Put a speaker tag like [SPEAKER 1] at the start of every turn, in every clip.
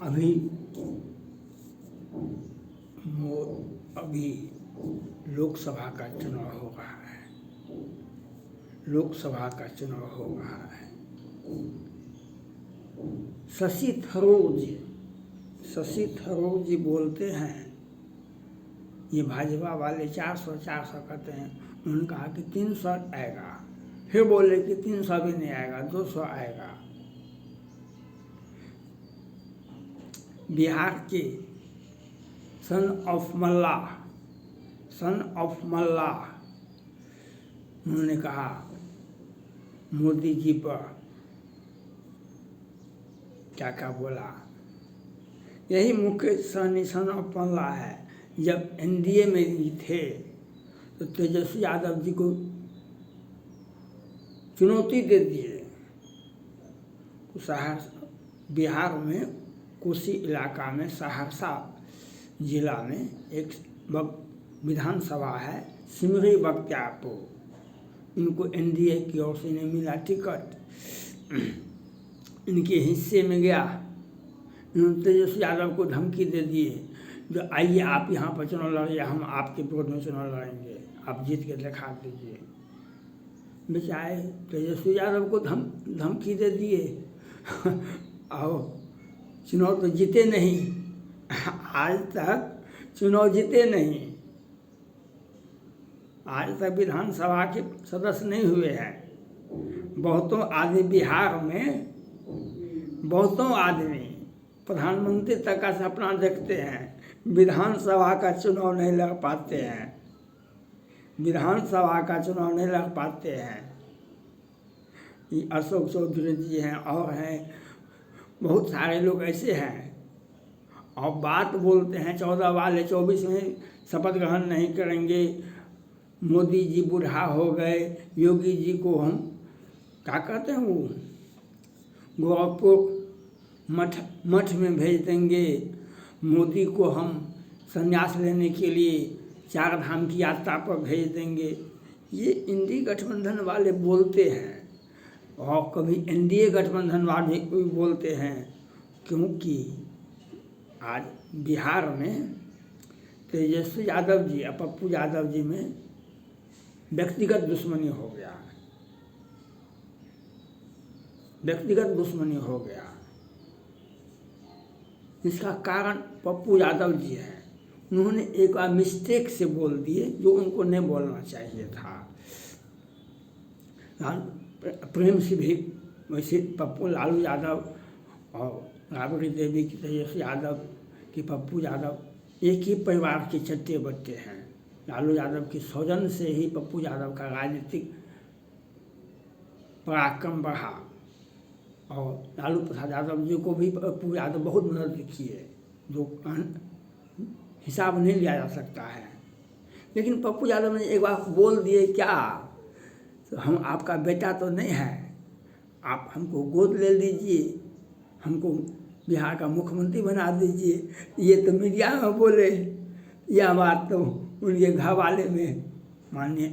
[SPEAKER 1] अभी अभी लोकसभा का चुनाव हो रहा है। लोकसभा का चुनाव हो रहा है। शशि थरूर जी बोलते हैं, ये भाजपा वाले 400 कहते हैं। उन्होंने कहा कि 300 आएगा, फिर बोले कि 300 भी नहीं आएगा, 200 आएगा। बिहार के सन ऑफ मल्लाह उन्होंने कहा मोदी जी पर क्या क्या बोला। यही मुकेश सहनी सन ऑफ मल्लाह है। जब एनडीए में भी थे तो तेजस्वी यादव जी को चुनौती दे दिए। बिहार में कोसी इलाका में सहरसा जिला में एक विधानसभा है सिमरी बख्तियारपुर। इनको एनडीए की ओर से नहीं मिला टिकट, इनके हिस्से में गया। इन्होंने तेजस्वी यादव को धमकी दे दिए, जो आइए आप यहाँ पर चुनाव लड़िए, हम आपके विरोध में चुनाव लड़ेंगे, आप जीत के दिखा दीजिए। बेचारे तेजस्वी यादव को धमकी दे दिए और चुनाव तो जीते नहीं। आज तक चुनाव जीते नहीं, आज तक विधानसभा के सदस्य नहीं हुए हैं। बहुतों आदमी बिहार में, बहुतों आदमी प्रधानमंत्री तक का सपना देखते हैं, विधानसभा का चुनाव नहीं लड़ पाते हैं। विधानसभा का चुनाव नहीं लड़ पाते हैं। ये अशोक चौधरी जी हैं और हैं, बहुत सारे लोग ऐसे हैं और बात बोलते हैं 14 वाले 24 में शपथ ग्रहण नहीं करेंगे, मोदी जी बूढ़ा हो गए, योगी जी को हम क्या कहते हैं वो गोरखपुर मठ में भेज देंगे, मोदी को हम संन्यास लेने के लिए 4 धाम की यात्रा पर भेज देंगे। ये इंडी गठबंधन वाले बोलते हैं और कभी एनडीए गठबंधन वाले भी बोलते हैं, क्योंकि आज बिहार में तेजस्वी यादव जी और पप्पू यादव जी में व्यक्तिगत दुश्मनी हो गया। व्यक्तिगत दुश्मनी हो गया। इसका कारण पप्पू यादव जी हैं। उन्होंने एक बार मिस्टेक से बोल दिए जो उनको नहीं बोलना चाहिए था। प्रेम से भी वैसे पप्पू लालू यादव और राबड़ी देवी की तेजस्वी यादव कि पप्पू यादव एक ही परिवार के चट्टे बट्टे हैं। लालू यादव की सौजन्य से ही पप्पू यादव का राजनीतिक पराक्रम बढ़ा और लालू प्रसाद यादव जी को भी पप्पू यादव बहुत मदद किए, जो हिसाब नहीं लिया जा सकता है। लेकिन पप्पू यादव ने एक बार बोल दिए क्या, तो हम आपका बेटा तो नहीं है, आप हमको गोद ले लीजिए, हमको बिहार का मुख्यमंत्री बना दीजिए। ये तो मीडिया में बोले, यह बात तो उनके घर वाले में माननीय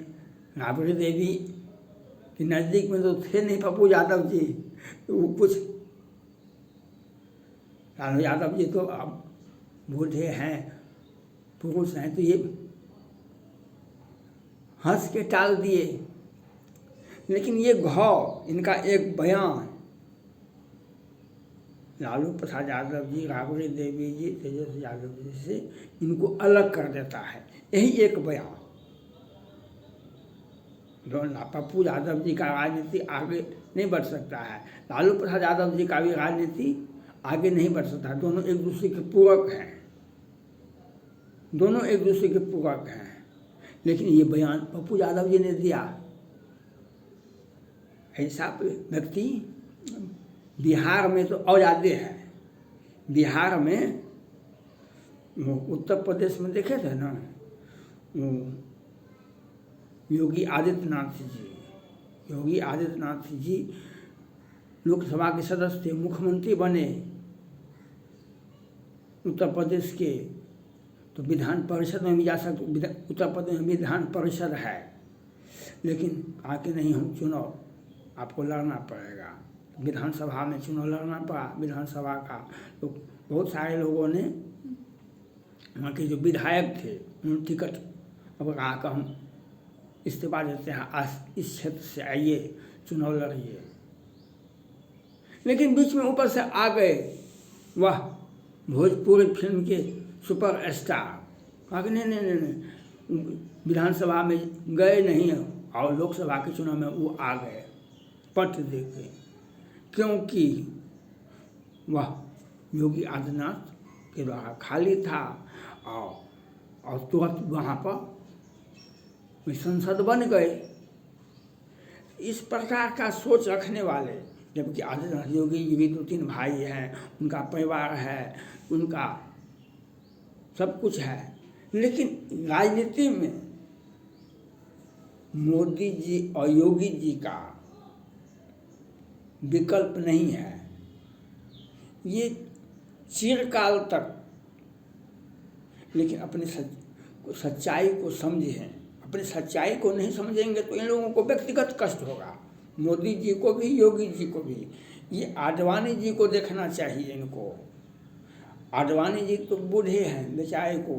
[SPEAKER 1] राबड़ी देवी के नज़दीक में तो थे नहीं पप्पू यादव जी, तो वो कुछ लालू यादव जी तो अब बूढ़े हैं, पुरुष हैं, तो ये हंस के टाल दिए। लेकिन ये घाव, इनका एक बयान लालू प्रसाद यादव जी, राबड़ी देवी जी, तेजस्वी यादव जी से इनको अलग कर देता है। यही एक बयान जो पप्पू यादव जी का राजनीति आगे नहीं बढ़ सकता है, लालू प्रसाद यादव जी का भी राजनीति आगे नहीं बढ़ सकता। दोनों एक दूसरे के पूरक हैं, दोनों एक दूसरे के पूरक हैं। लेकिन ये बयान पप्पू यादव जी ने दिया। ऐसा व्यक्ति बिहार में तो और ज़्यादा है। बिहार में उत्तर प्रदेश में देखे थे ना, योगी आदित्यनाथ जी लोकसभा के सदस्य थे, मुख्यमंत्री बने उत्तर प्रदेश के, तो विधान परिषद में भी जा सकते। उत्तर प्रदेश में विधान परिषद है, लेकिन आके नहीं, हम चुनाव आपको लड़ना पड़ेगा। विधानसभा में चुनाव लड़ना पड़ा विधानसभा का। तो बहुत सारे लोगों ने वहाँ के जो विधायक थे उन्होंने टिकट अब कहा कि हम इस्तीफा देते हैं, आज इस क्षेत्र से आइए चुनाव लड़िए। लेकिन बीच में ऊपर से आ गए वह भोजपुरी फिल्म के सुपर स्टार, कहा कि नहीं, विधानसभा में गए नहीं और लोकसभा के चुनाव में वो आ गए पट दे के, क्योंकि वह योगी आदित्यनाथ के द्वारा खाली था और तुरंत वहाँ पर संसद बन गए। इस प्रकार का सोच रखने वाले, जबकि आदित्यनाथ योगी जी भी 2-3 भाई हैं, उनका परिवार है, उनका सब कुछ है, लेकिन राजनीति में मोदी जी और योगी जी का विकल्प नहीं है। ये चिरकाल तक, लेकिन अपनी सच्चाई को समझें। अपनी सच्चाई को नहीं समझेंगे तो इन लोगों को व्यक्तिगत कष्ट होगा, मोदी जी को भी योगी जी को भी। ये आडवाणी जी को देखना चाहिए इनको। आडवाणी जी तो बूढ़े हैं, बेचारे को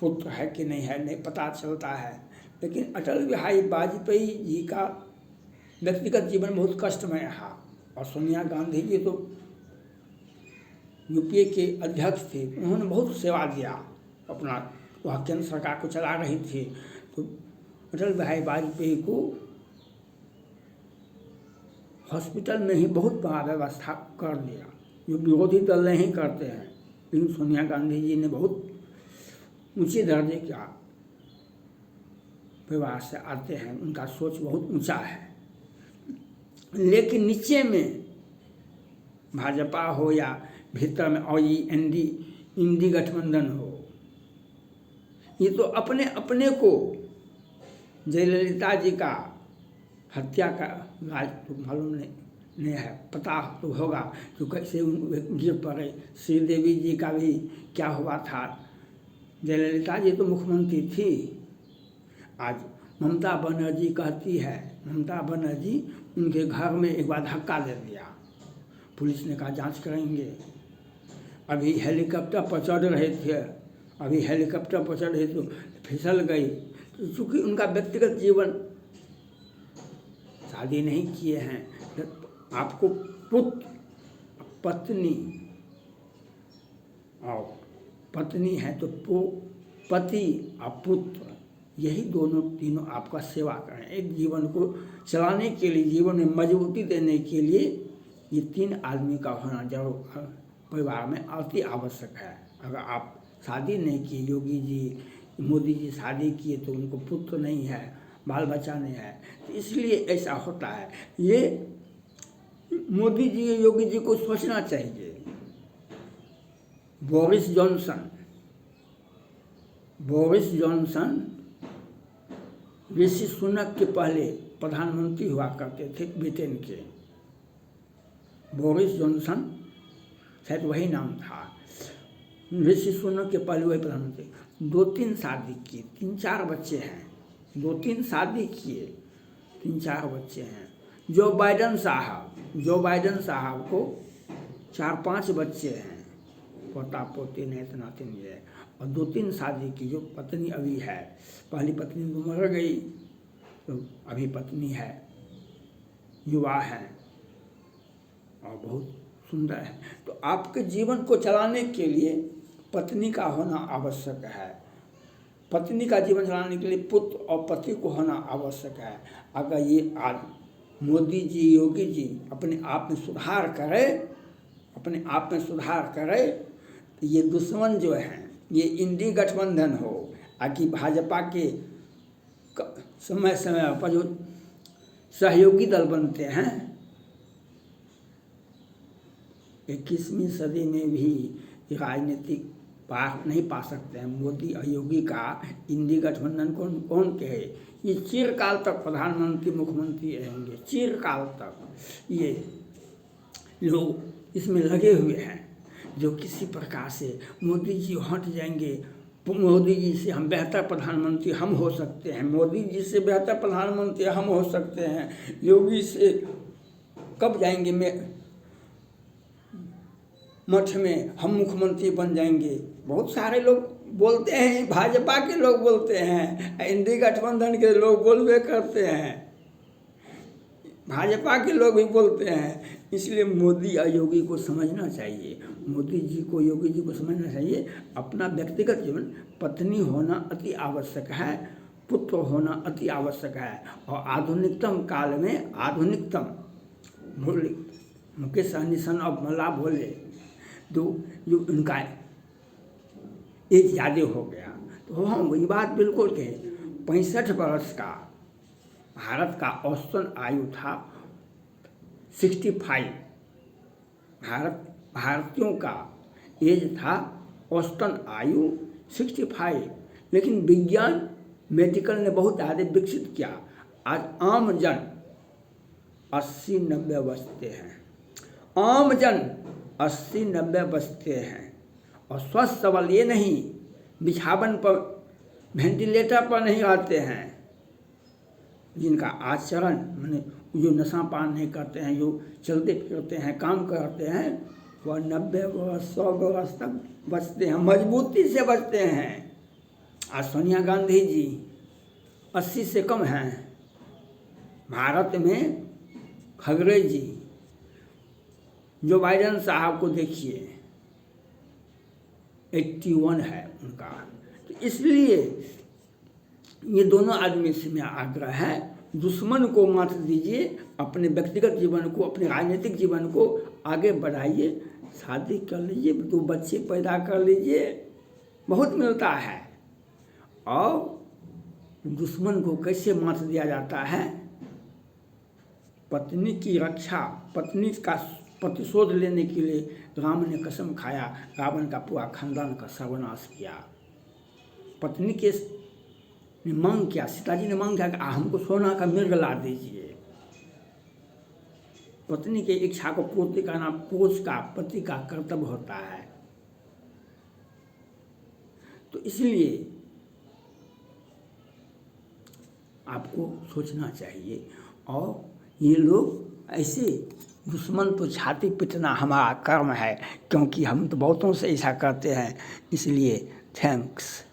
[SPEAKER 1] पुत्र है कि नहीं है नहीं पता चलता है, लेकिन अटल बिहारी वाजपेयी जी का व्यक्तिगत जीवन बहुत कष्टमय रहा। और सोनिया गांधी जी तो यूपीए के अध्यक्ष थे, उन्होंने बहुत सेवा दिया अपना, वह केंद्र सरकार को चला रही थी। तो अटल बिहारी वाजपेयी को हॉस्पिटल में ही बहुत बड़ा व्यवस्था कर दिया, जो विरोधी दल नहीं करते हैं। लेकिन सोनिया गांधी जी ने बहुत ऊंचे दर्जे का परिवार से आते हैं, उनका सोच बहुत ऊंचा है। लेकिन नीचे में भाजपा हो या भीतर में और ये इंडी गठबंधन हो, ये तो अपने अपने को, जयललिता जी का हत्या का राज तो मालूम नहीं है, पता तो होगा तो कैसे गिर पड़े। श्रीदेवी जी का भी क्या हुआ था। जयललिता जी तो मुख्यमंत्री थी, आज ममता बनर्जी कहती है, ममता बनर्जी उनके घर में एक बार धक्का दे दिया, पुलिस ने कहा जांच करेंगे। अभी हेलीकॉप्टर पर चढ़ रहे थे, तो फिसल गई। चूँकि उनका व्यक्तिगत जीवन, शादी नहीं किए हैं, आपको पुत्र पत्नी और पत्नी है तो पति और पुत्र, यही तीनों आपका सेवा करें। एक जीवन को चलाने के लिए, जीवन में मजबूती देने के लिए ये 3 आदमी का होना जरूर परिवार में अति आवश्यक है। अगर आप शादी नहीं की, योगी जी मोदी जी शादी किए तो उनको पुत्र नहीं है, बाल बच्चा नहीं है, तो इसलिए ऐसा होता है। ये मोदी जी योगी जी को सोचना चाहिए। बोरिस जॉनसन ऋषि सुनक के पहले प्रधानमंत्री हुआ करते थे ब्रिटेन के। बोरिस जॉनसन शायद वही नाम था। ऋषि सुनक के पहले वही प्रधानमंत्री। 2-3 शादी की, 3-4 बच्चे हैं। 2-3 शादी किए, 3-4 बच्चे हैं। जो बाइडेन साहब को 4-5 बच्चे हैं, पोता पोती नाती नातिन है, और 2-3 शादी की। जो पत्नी अभी है, पहली पत्नी तो मर गई, तो अभी पत्नी है, युवा है और बहुत सुंदर है। तो आपके जीवन को चलाने के लिए पत्नी का होना आवश्यक है। पत्नी का जीवन चलाने के लिए पुत्र और पति को होना आवश्यक है। अगर ये आज मोदी जी योगी जी अपने आप में सुधार करे तो ये दुश्मन जो हैं, ये इंडी गठबंधन हो, आकि भाजपा के समय पर जो सहयोगी दल बनते हैं, 21वीं सदी में भी राजनीतिक पार नहीं पा सकते हैं। मोदी और योगी का इंडी गठबंधन कौन कहे। ये चिरकाल तक प्रधानमंत्री मुख्यमंत्री रहेंगे, चिरकाल तक ये लोग इसमें लगे हुए हैं। जो किसी प्रकार से मोदी जी हट जाएंगे, मोदी जी से हम बेहतर प्रधानमंत्री हम हो सकते हैं, मोदी जी से बेहतर प्रधानमंत्री हम हो सकते हैं, योगी से कब जाएंगे मठ में, हम मुख्यमंत्री बन जाएंगे। बहुत सारे लोग बोलते हैं, भाजपा के लोग बोलते हैं, इंडी गठबंधन के लोग बोलबे करते हैं, भाजपा के लोग भी बोलते हैं। इसलिए मोदी और योगी को समझना चाहिए, मोदी जी को, योगी जी को समझना चाहिए, अपना व्यक्तिगत जीवन, पत्नी होना अति आवश्यक है, पुत्र होना अति आवश्यक है। और आधुनिकतम काल में, आधुनिकतम बोले मुकेश सहनी सन ऑफ मला बोले तो जो उनका एज ज़्यादा हो गया, तो हाँ वही बात बिल्कुल कहे। 65 वर्ष का भारत का औसतन आयु था 65। भारतीयों का एज था औसतन आयु 65। लेकिन विज्ञान, मेडिकल ने बहुत ज़्यादा विकसित किया। आज आम जन 80-90 बचते हैं, आम जन 80-90 बचते हैं। और स्वस्थ सबल ये नहीं, बिछावन पर, वेंटिलेटर पर नहीं रहते हैं, जिनका आचरण माने जो नशा पान नहीं करते हैं, जो चलते फिरते हैं, काम करते हैं, वह 90 वर्ष 100 वर्ष तक बचते हैं, मजबूती से बचते हैं। आज सोनिया गांधी जी 80 से कम हैं। भारत में खगरे जी, जो बाइडेन साहब को देखिए 81 है उनका। तो इसलिए ये दोनों आदमी से मेरा आग्रह है, दुश्मन को मत दीजिए, अपने व्यक्तिगत जीवन को, अपने राजनीतिक जीवन को आगे बढ़ाइए, शादी कर लीजिए, 2 बच्चे पैदा कर लीजिए, बहुत मिलता है। और दुश्मन को कैसे मात दिया जाता है? पत्नी की रक्षा, पत्नी का प्रतिशोध लेने के लिए राम ने कसम खाया, रावण का पूरा खानदान का सर्वनाश किया। पत्नी के ने मांग किया, सीता जी ने मांग किया कि हमको सोना का मृग ला दीजिए। पत्नी की इच्छा को पूर्ति करना पुरुष का, पति का कर्तव्य होता है। तो इसलिए आपको सोचना चाहिए। और ये लोग ऐसे, दुश्मन तो छाती पीटना हमारा कर्म है, क्योंकि हम तो बहुतों से ऐसा करते हैं। इसलिए थैंक्स।